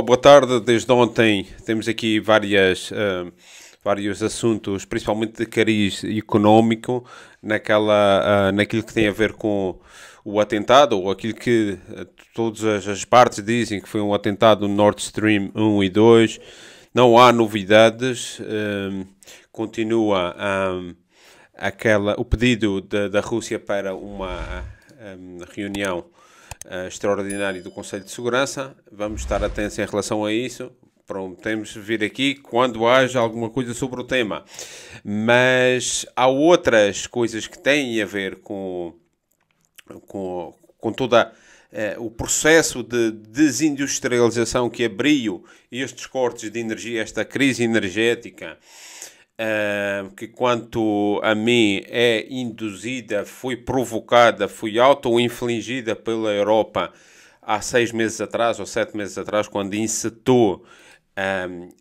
Boa tarde, desde ontem temos aqui vários assuntos, principalmente de cariz económico, naquilo que tem a ver com o atentado, ou aquilo que todas as partes dizem que foi um atentado no Nord Stream 1 e 2. Não há novidades, continua o pedido da Rússia para uma reunião extraordinária do Conselho de Segurança. Vamos estar atentos em relação a isso. Prometemos vir aqui quando haja alguma coisa sobre o tema. Mas há outras coisas que têm a ver com toda o processo de desindustrialização que abriu estes cortes de energia, esta crise energética, que quanto a mim é induzida, foi provocada, foi auto-infligida pela Europa há 6 meses atrás ou 7 meses atrás, quando incitou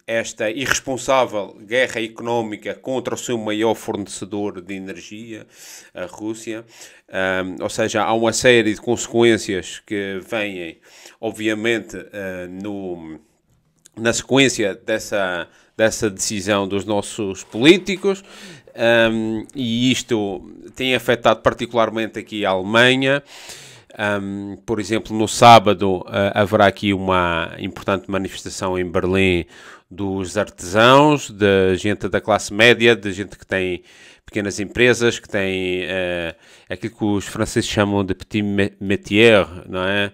esta irresponsável guerra económica contra o seu maior fornecedor de energia, a Rússia. Ou seja, há uma série de consequências que vêm, obviamente, na sequência dessa decisão dos nossos políticos, e isto tem afetado particularmente aqui a Alemanha. Por exemplo, no sábado haverá aqui uma importante manifestação em Berlim dos artesãos, de gente da classe média, de gente que tem pequenas empresas, que tem aquilo que os franceses chamam de petit métier, não é?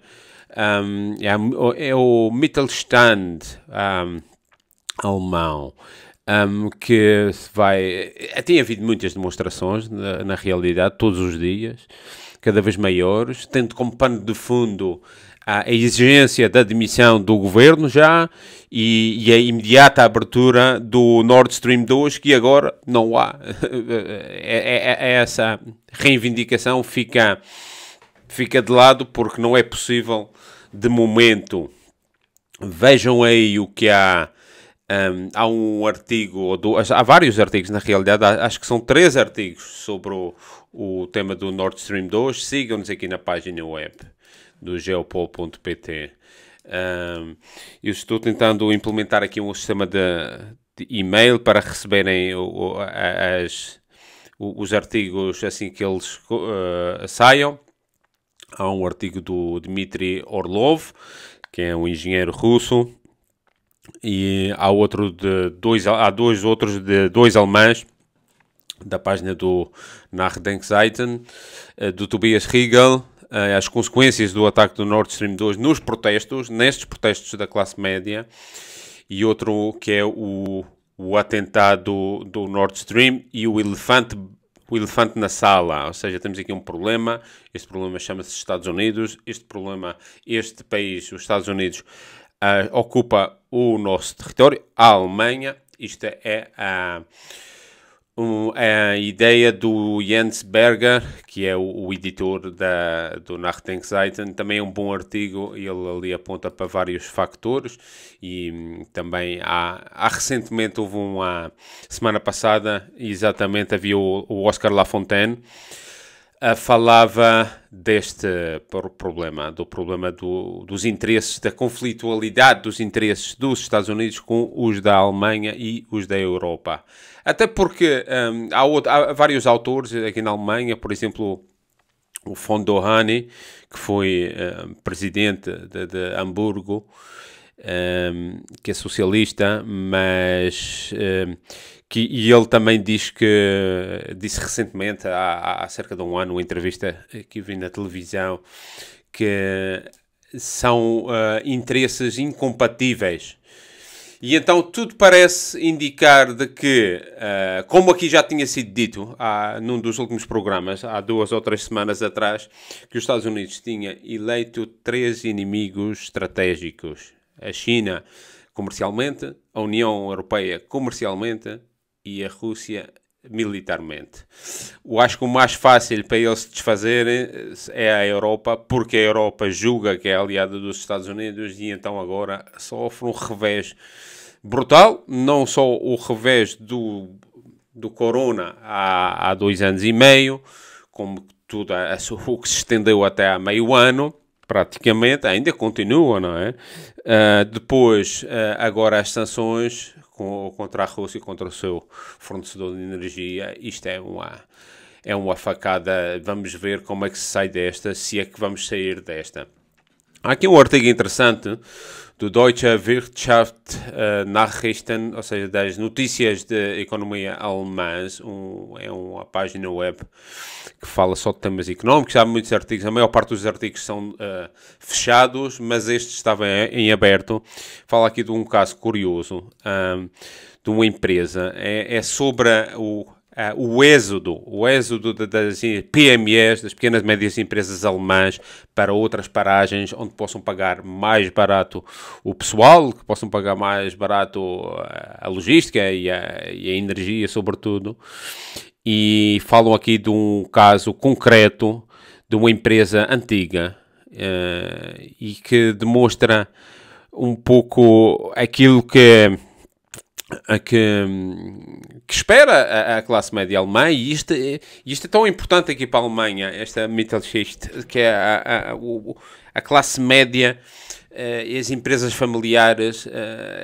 É o Mittelstand alemão, que vai... Tem havido muitas demonstrações, na realidade, todos os dias, cada vez maiores, tendo como pano de fundo a exigência da demissão do governo já e a imediata abertura do Nord Stream 2, que agora não há. Essa reivindicação fica de lado porque não é possível de momento. Vejam aí o que há. Há um artigo, há vários artigos na realidade, acho que são 3 artigos sobre o tema do Nord Stream 2. Sigam-nos aqui na página web do geopol.pt. Eu estou tentando implementar aqui um sistema de e-mail para receberem os artigos assim que eles saiam. Há um artigo do Dmitry Orlov, que é um engenheiro russo, e há dois outros de 2 alemães, da página do Nachdenkseiten, do Tobias Riegel, as consequências do ataque do Nord Stream 2 nestes protestos da classe média, e outro que é o atentado do Nord Stream e o elefante na sala. Ou seja, temos aqui um problema. Este problema chama-se Estados Unidos. Este país, os Estados Unidos, ocupa o nosso território, a Alemanha. Isto é a ideia do Jens Berger, que é o editor do Nachdenkseiten. Também é um bom artigo, ele ali aponta para vários factores, e também recentemente houve semana passada, exatamente, havia o Oscar Lafontaine, falava deste problema, dos interesses, da conflitualidade dos interesses dos Estados Unidos com os da Alemanha e os da Europa. Até porque há vários autores aqui na Alemanha, por exemplo, o von Dohany, que foi presidente de Hamburgo, que é socialista, mas... E ele também disse recentemente, há cerca de um ano, uma entrevista que vi na televisão, que são interesses incompatíveis. E então tudo parece indicar de que, como aqui já tinha sido dito num dos últimos programas, há 2 ou 3 semanas atrás, que os Estados Unidos tinha eleito 3 inimigos estratégicos. A China comercialmente, a União Europeia comercialmente e a Rússia militarmente. Eu acho que o mais fácil para eles se desfazerem é a Europa, porque a Europa julga que é aliada dos Estados Unidos, e então agora sofre um revés brutal. Não só o revés do corona há 2 anos e meio, como tudo o que se estendeu até há meio ano, praticamente, ainda continua, não é? Depois, agora as sanções contra a Rússia e contra o seu fornecedor de energia, isto é uma facada. Vamos ver como é que se sai desta, se é que vamos sair desta. Há aqui um artigo interessante do Deutsche Wirtschaftsnachrichten, ou seja, das notícias de economia alemãs. É uma página web que fala só de temas económicos. Há muitos artigos, a maior parte dos artigos são fechados, mas este estava em aberto. Fala aqui de um caso curioso de uma empresa. É sobre o êxodo das PMEs, das pequenas e médias empresas alemãs, para outras paragens onde possam pagar mais barato o pessoal, que possam pagar mais barato a logística e a energia, sobretudo. E falam aqui de um caso concreto de uma empresa antiga e que demonstra um pouco aquilo que espera a classe média alemã, e isto é tão importante aqui para a Alemanha, esta Mittelschicht, que é a classe média, as empresas familiares,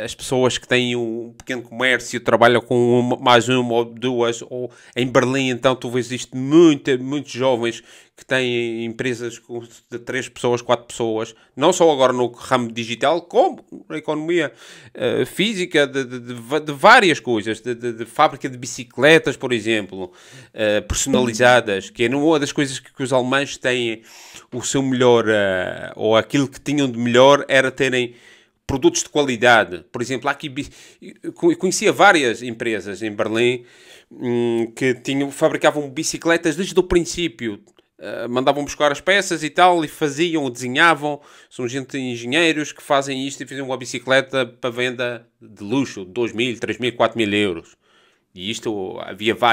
as pessoas que têm um pequeno comércio, trabalham com mais uma ou duas, ou em Berlim, então tu vês isto, muitos jovens que têm empresas de 3 pessoas, 4 pessoas, não só agora no ramo digital, como na economia física, de várias coisas, de fábrica de bicicletas, por exemplo, personalizadas, que é uma das coisas que os alemães têm o seu melhor, ou aquilo que tinham de melhor, era terem produtos de qualidade. Por exemplo, aqui conhecia várias empresas em Berlim que fabricavam bicicletas desde o princípio. Mandavam buscar as peças e tal, e faziam, desenhavam. São engenheiros que fazem isto e fazem uma bicicleta para venda de luxo, 2.000, 3.000, 4.000 euros. E isto,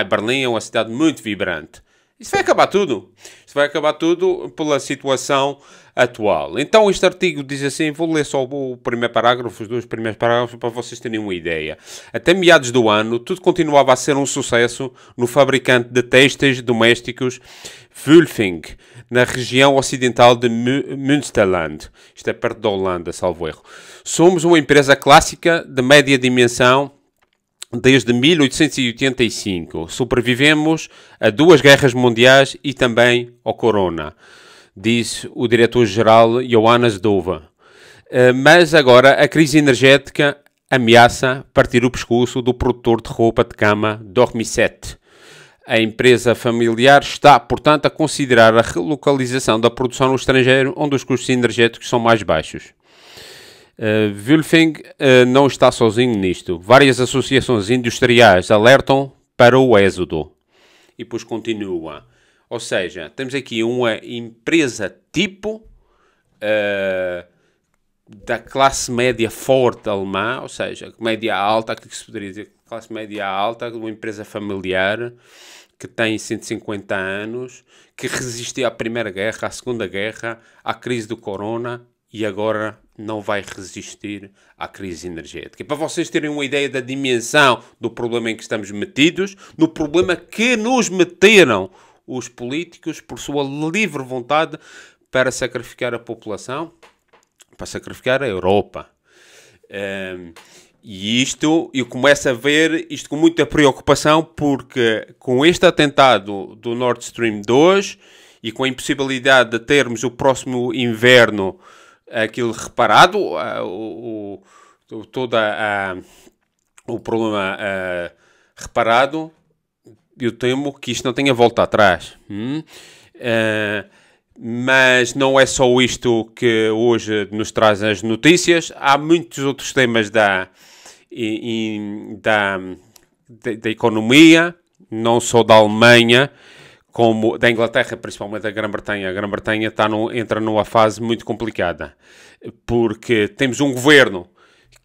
Berlim é uma cidade muito vibrante. Isso vai acabar tudo. Isso vai acabar tudo pela situação atual. Então este artigo diz assim, vou ler só o primeiro parágrafo, os 2 primeiros parágrafos, para vocês terem uma ideia. Até meados do ano, tudo continuava a ser um sucesso no fabricante de têxteis domésticos Wülfing, na região ocidental de Münsterland. Isto é perto da Holanda, salvo erro. Somos uma empresa clássica de média dimensão desde 1885. Sobrevivemos a 2 guerras mundiais e também ao corona, diz o diretor-geral Johannes Dova. Mas agora a crise energética ameaça partir o pescoço do produtor de roupa de cama Dormiset. A empresa familiar está, portanto, a considerar a relocalização da produção no estrangeiro, onde os custos energéticos são mais baixos. Wülfing não está sozinho nisto. Várias associações industriais alertam para o êxodo. E depois continua. Ou seja, temos aqui uma empresa tipo da classe média forte alemã, ou seja, média alta, aquilo que se poderia dizer classe média alta, uma empresa familiar que tem 150 anos, que resistiu à Primeira Guerra, à Segunda Guerra, à crise do corona, e agora não vai resistir à crise energética. Para vocês terem uma ideia da dimensão do problema em que estamos metidos, no problema que nos meteram os políticos por sua livre vontade para sacrificar a população, para sacrificar a Europa. E isto, eu começo a ver isto com muita preocupação, porque com este atentado do Nord Stream 2 e com a impossibilidade de termos o próximo inverno aquilo reparado, o problema reparado, eu temo que isto não tenha volta atrás. Mas não é só isto que hoje nos traz as notícias. Há muitos outros temas da economia, não só da Alemanha, como da Inglaterra, principalmente da Grã-Bretanha. A Grã-Bretanha entra numa fase muito complicada, porque temos um governo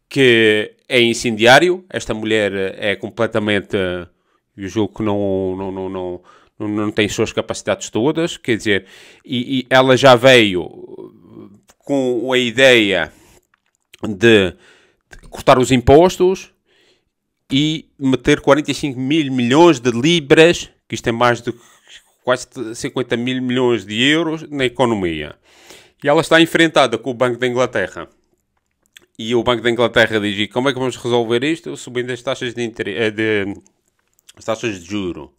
que é incendiário. Esta mulher é completamente, eu julgo que não tem suas capacidades todas, quer dizer, e ela já veio com a ideia de cortar os impostos e meter 45 mil milhões de libras, que isto é mais de quase 50 mil milhões de euros, na economia. E ela está enfrentada com o Banco da Inglaterra. E o Banco da Inglaterra diz: e como é que vamos resolver isto? Subindo as taxas as taxas de juro.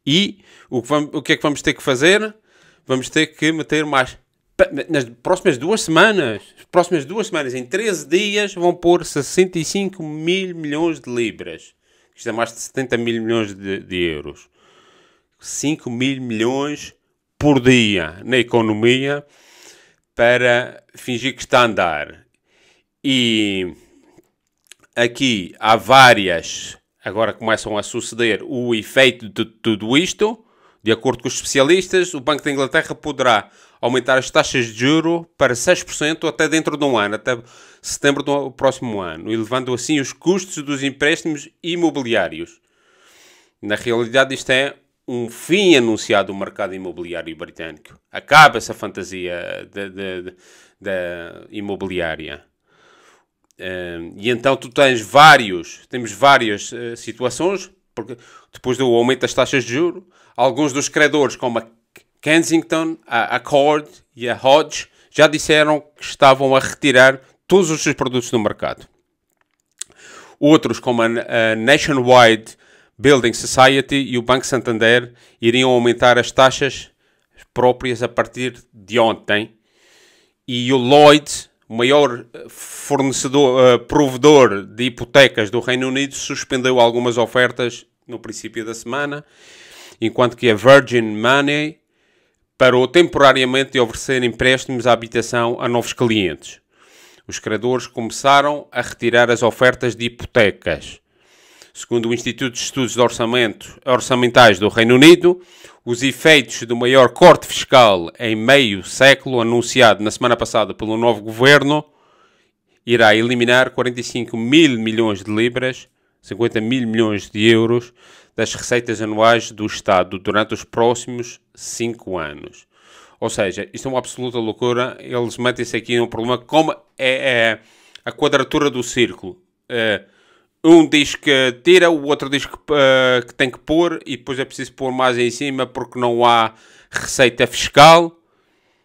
E o que é que vamos ter que fazer? Vamos ter que meter mais... Nas próximas 2 semanas, em 13 dias, vão pôr 65 mil milhões de libras. Isto é mais de 70 mil milhões de euros. 5 mil milhões por dia na economia para fingir que está a andar. E aqui há várias, agora começam a suceder o efeito de tudo isto. De acordo com os especialistas, o Banco da Inglaterra poderá aumentar as taxas de juro para 6% até dentro de um ano, até setembro do próximo ano, elevando assim os custos dos empréstimos imobiliários. Na realidade, isto é um fim anunciado do mercado imobiliário britânico. Acaba essa fantasia da imobiliária. E então temos várias situações, porque depois do aumento das taxas de juros, alguns dos credores, como a Kensington, a Accord e a Hodge, já disseram que estavam a retirar todos os seus produtos do mercado. Outros, como a Nationwide Building Society e o Banco Santander, iriam aumentar as taxas próprias a partir de ontem. E o Lloyds, o maior provedor de hipotecas do Reino Unido, suspendeu algumas ofertas no princípio da semana, enquanto que a Virgin Money parou temporariamente de oferecer empréstimos à habitação a novos clientes. Os credores começaram a retirar as ofertas de hipotecas. Segundo o Instituto de Estudos de Orçamentais do Reino Unido, os efeitos do maior corte fiscal em meio século, anunciado na semana passada pelo novo governo, irá eliminar 45 mil milhões de libras, 50 mil milhões de euros, das receitas anuais do Estado durante os próximos 5 anos. Ou seja, isto é uma absoluta loucura. Eles metem-se aqui num problema como é a quadratura do círculo. Um diz que tira, o outro diz que tem que pôr, e depois é preciso pôr mais em cima porque não há receita fiscal.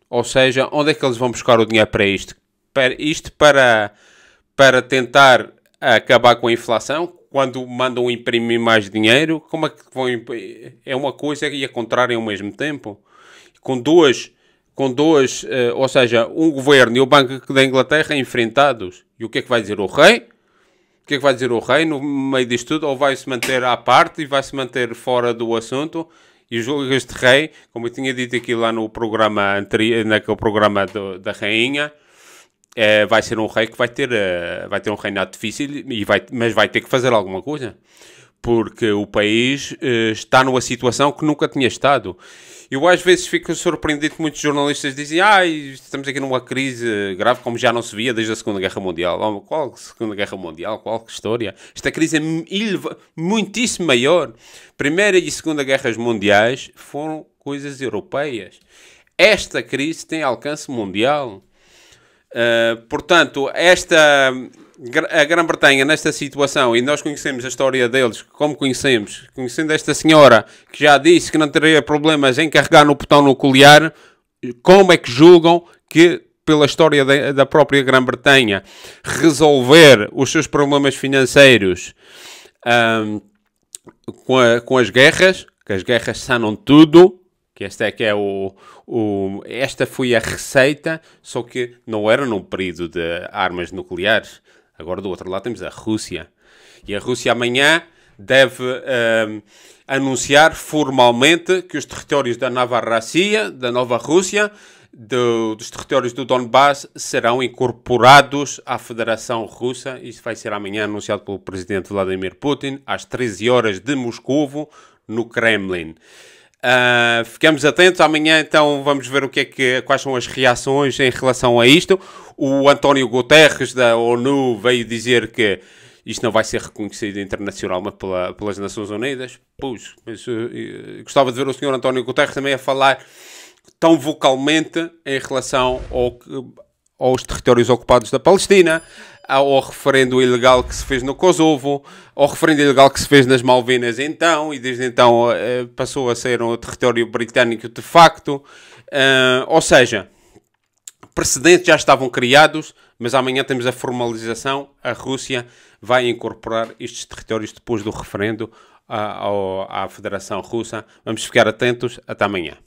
Ou seja, onde é que eles vão buscar o dinheiro para isto? Para tentar acabar com a inflação, quando mandam imprimir mais dinheiro, como é que vão imprimir? É uma coisa e a contrária ao mesmo tempo. Ou seja, um governo e o Banco da Inglaterra enfrentados. E o que é que vai dizer o rei? O que é que vai dizer o rei no meio disto tudo? Ou vai-se manter à parte e vai-se manter fora do assunto? E julgo que este rei, como eu tinha dito aqui lá no programa anterior, naquele programa da rainha, vai ser um rei que vai ter um reinado difícil, mas vai ter que fazer alguma coisa. Porque o país está numa situação que nunca tinha estado. Eu às vezes fico surpreendido que muitos jornalistas dizem: estamos aqui numa crise grave como já não se via desde a Segunda Guerra Mundial. Qual Segunda Guerra Mundial? Qual história? Esta crise é muitíssimo maior. Primeira e Segunda Guerras Mundiais foram coisas europeias. Esta crise tem alcance mundial. Portanto, a Grã-Bretanha nesta situação, e nós conhecemos a história deles, como conhecendo esta senhora que já disse que não teria problemas em carregar no botão nuclear, como é que julgam que, pela história da própria Grã-Bretanha, resolver os seus problemas financeiros com as guerras, que as guerras sanam tudo, que esta foi a receita, só que não era num período de armas nucleares. Agora do outro lado temos a Rússia. E a Rússia amanhã deve anunciar formalmente que os territórios da Nova Rússia, dos territórios do Donbass, serão incorporados à Federação Russa. Isso vai ser amanhã anunciado pelo presidente Vladimir Putin, às 13 horas de Moscovo, no Kremlin. Ficamos atentos. Amanhã então vamos ver quais são as reações em relação a isto. O António Guterres da ONU veio dizer que isto não vai ser reconhecido internacionalmente pelas Nações Unidas. Mas gostava de ver o Sr. António Guterres também a falar tão vocalmente em relação aos territórios ocupados da Palestina, ao referendo ilegal que se fez no Kosovo, ao referendo ilegal que se fez nas Malvinas e desde então passou a ser um território britânico de facto. Ou seja, precedentes já estavam criados, mas amanhã temos a formalização. A Rússia vai incorporar estes territórios depois do referendo à Federação Russa. Vamos ficar atentos. Até amanhã.